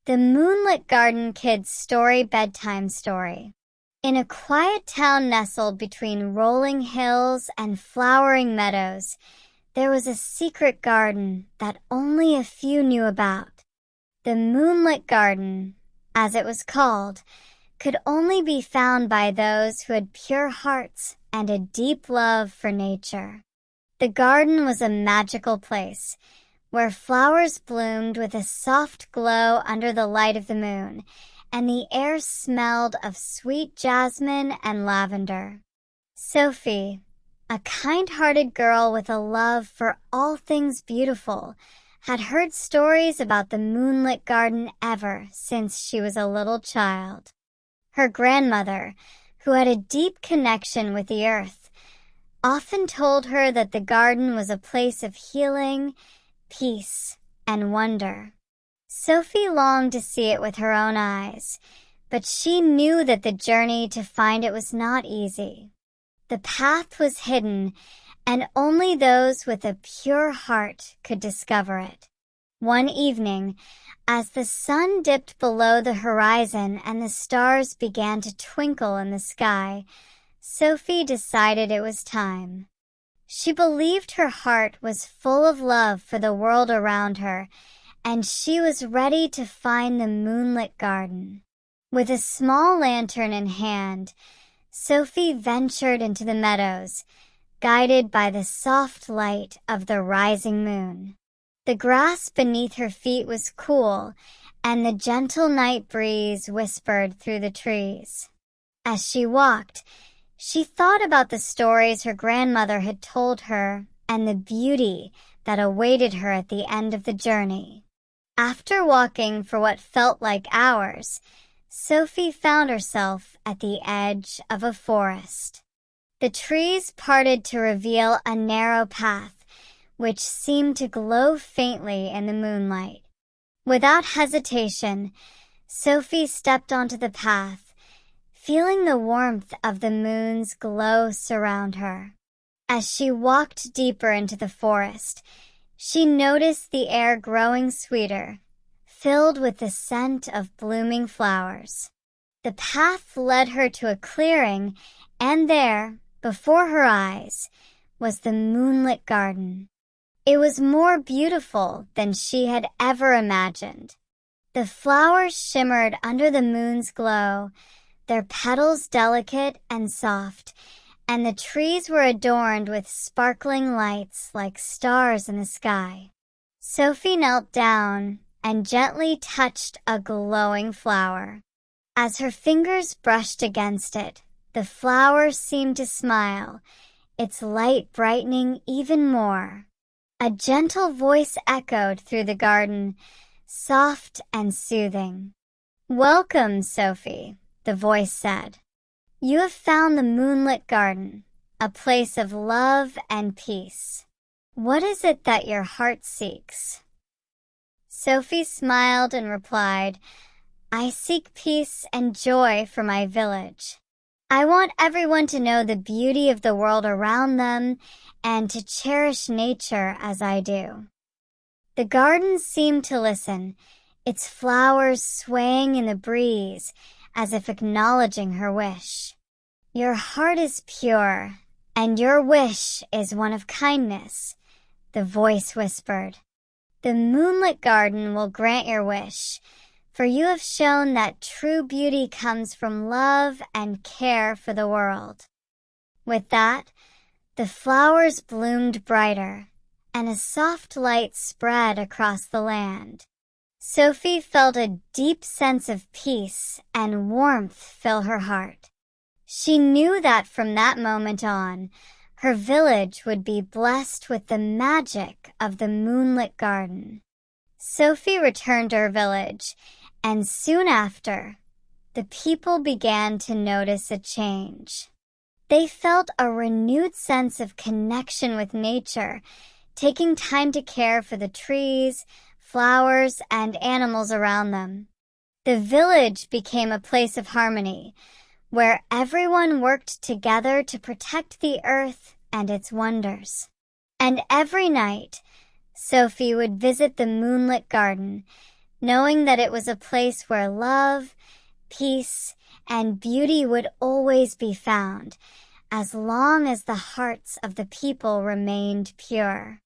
The Moonlit Garden Kids Story Bedtime Story. In a quiet town nestled between rolling hills and flowering meadows, there was a secret garden that only a few knew about. The Moonlit Garden, as it was called, could only be found by those who had pure hearts and a deep love for nature. The garden was a magical place, where flowers bloomed with a soft glow under the light of the moon, and the air smelled of sweet jasmine and lavender. Sophie, a kind-hearted girl with a love for all things beautiful, had heard stories about the Moonlit Garden ever since she was a little child. Her grandmother, who had a deep connection with the earth, often told her that the garden was a place of healing, peace, and wonder. Sophie longed to see it with her own eyes, but she knew that the journey to find it was not easy. The path was hidden, and only those with a pure heart could discover it. One evening, as the sun dipped below the horizon and the stars began to twinkle in the sky, Sophie decided it was time. She believed her heart was full of love for the world around her, and she was ready to find the Moonlit Garden. With a small lantern in hand, Sophie ventured into the meadows, guided by the soft light of the rising moon. The grass beneath her feet was cool, and the gentle night breeze whispered through the trees. As she walked, she thought about the stories her grandmother had told her and the beauty that awaited her at the end of the journey. After walking for what felt like hours, Sophie found herself at the edge of a forest. The trees parted to reveal a narrow path, which seemed to glow faintly in the moonlight. Without hesitation, Sophie stepped onto the path, feeling the warmth of the moon's glow surround her. As she walked deeper into the forest, she noticed the air growing sweeter, filled with the scent of blooming flowers. The path led her to a clearing, and there, before her eyes, was the Moonlit Garden. It was more beautiful than she had ever imagined. The flowers shimmered under the moon's glow, their petals delicate and soft, and the trees were adorned with sparkling lights like stars in the sky. Sophie knelt down and gently touched a glowing flower. As her fingers brushed against it, the flower seemed to smile, its light brightening even more. A gentle voice echoed through the garden, soft and soothing. "Welcome, Sophie," the voice said. "You have found the Moonlit Garden, a place of love and peace. What is it that your heart seeks?" Sophie smiled and replied, "I seek peace and joy for my village. I want everyone to know the beauty of the world around them and to cherish nature as I do." The garden seemed to listen, its flowers swaying in the breeze as if acknowledging her wish. "Your heart is pure, and your wish is one of kindness," the voice whispered. "The Moonlit Garden will grant your wish, for you have shown that true beauty comes from love and care for the world." With that, the flowers bloomed brighter, and a soft light spread across the land. Sophie felt a deep sense of peace and warmth fill her heart. She knew that from that moment on, her village would be blessed with the magic of the Moonlit Garden. Sophie returned to her village, and soon after, the people began to notice a change. They felt a renewed sense of connection with nature, taking time to care for the trees, flowers, and animals around them. The village became a place of harmony, where everyone worked together to protect the earth and its wonders. And every night, Sophie would visit the Moonlit Garden, knowing that it was a place where love, peace, and beauty would always be found, as long as the hearts of the people remained pure.